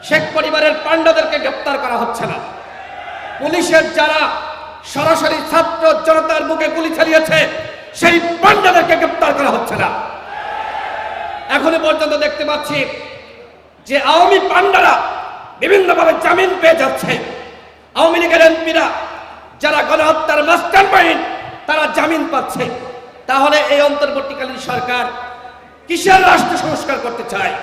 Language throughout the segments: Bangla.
শেখ পরিবারের পাণ্ডাদেরকে গ্রেপ্তার করা হচ্ছে না। পুলিশের যারা সরাসরি ছাত্র জনতার বুকে গুলি চালিয়েছে সেই পাণ্ডাদেরকে গ্রেপ্তার করা হচ্ছে না। এখনো পর্যন্ত দেখতে পাচ্ছি যে আওয়ামী পাণ্ডারা বিভিন্নভাবে জামিন পেয়ে যাচ্ছে। আওয়ামী লীগের এমপিরা যারা গণহত্যার মাস্টারমাইন্ড তারা জামিন পাচ্ছে। তাহলে এই অন্তর্বর্তীকালীন সরকার কিসের রাষ্ট্র সংস্কার করতে চায়?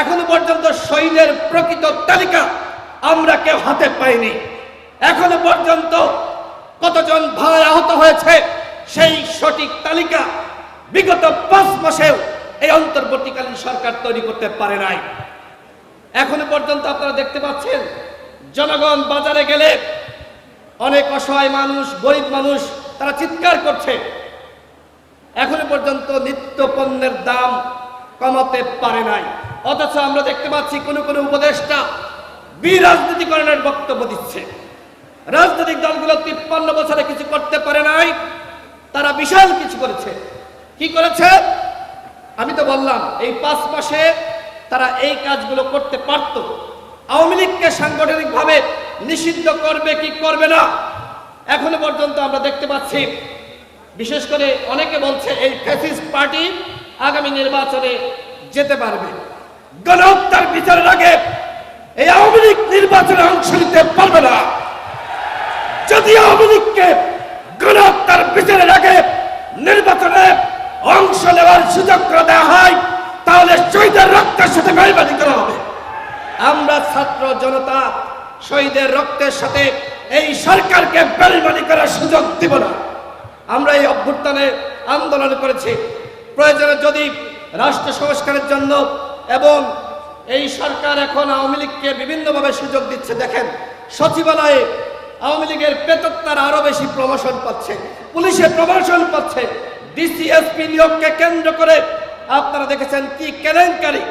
এখনো পর্যন্ত শহীদের প্রকৃত তালিকা আমরা কেউ হাতে পাইনি। এখনো পর্যন্ত কতজন ভাই আহত হয়েছে সেই সঠিক তালিকা বিগত 5 মাসেও এই অন্তর্বর্তীকালীন সরকার তৈরি করতে পারে নাই। এখনো পর্যন্ত আপনারা দেখতে পাচ্ছেন জনগণ বাজারে গেলে অনেক অসহায় মানুষ, গরিব মানুষ তারা চিৎকার করছে। এখনো পর্যন্ত নিত্য পণ্যের দাম কমাতে পারে নাই। অথচ আমরা দেখতে পাচ্ছি কোন কোন উপদেষ্টা বিরাজনীতিকরণের বক্তব্য দিচ্ছে। রাজনৈতিক দলগুলো 53 বছরে কিছু করতে পারে নাই, তারা বিশাল কিছু করেছে। কি করেছে? আমি তো বললাম এই 5 মাসে তারা এই কাজগুলো করতে পারত। আওয়ামী লীগকে সাংগঠনিকভাবে নিষিদ্ধ করবে কি করবে না এখনো পর্যন্ত আমরা দেখতে পাচ্ছি। বিশেষ করে অনেকে বলছে এই ফ্যাসিস্ট পার্টি আগামী নির্বাচনে যেতে পারবে। গণহত্যার বিচারের আগে এই আওয়ামী লীগ নির্বাচনে অংশ নিতে পারবে না। যদি আওয়ামী লীগকে গণহত্যার বিচারের আগে নির্বাচনে অংশ নেওয়ার সুযোগ করে দেওয়া হয় তাহলে শহীদের রক্তের সাথে বেইমানি করা হবে। আমরা ছাত্র জনতা শহীদের রক্তের সাথে এই সরকারকে বেইমানি করার সুযোগ দিব না। আমরা এই অভ্যুত্থানে আন্দোলন করেছি। প্রয়োজনে যদি রাষ্ট্র সংস্কারের জন্য, এবং এই সরকার এখন আওয়ামী লীগকে বিভিন্নভাবে সুযোগ দিচ্ছে। দেখেন সচিবালয়ে আওয়ামী লীগের প্রেতাত্মারা আরো বেশি প্রমোশন পাচ্ছে, পুলিশে প্রমোশন পাচ্ছে। ডিসি এসপি নিয়োগকে কেন্দ্র করে আপনারা দেখেছেন কি কেলেঙ্কারি।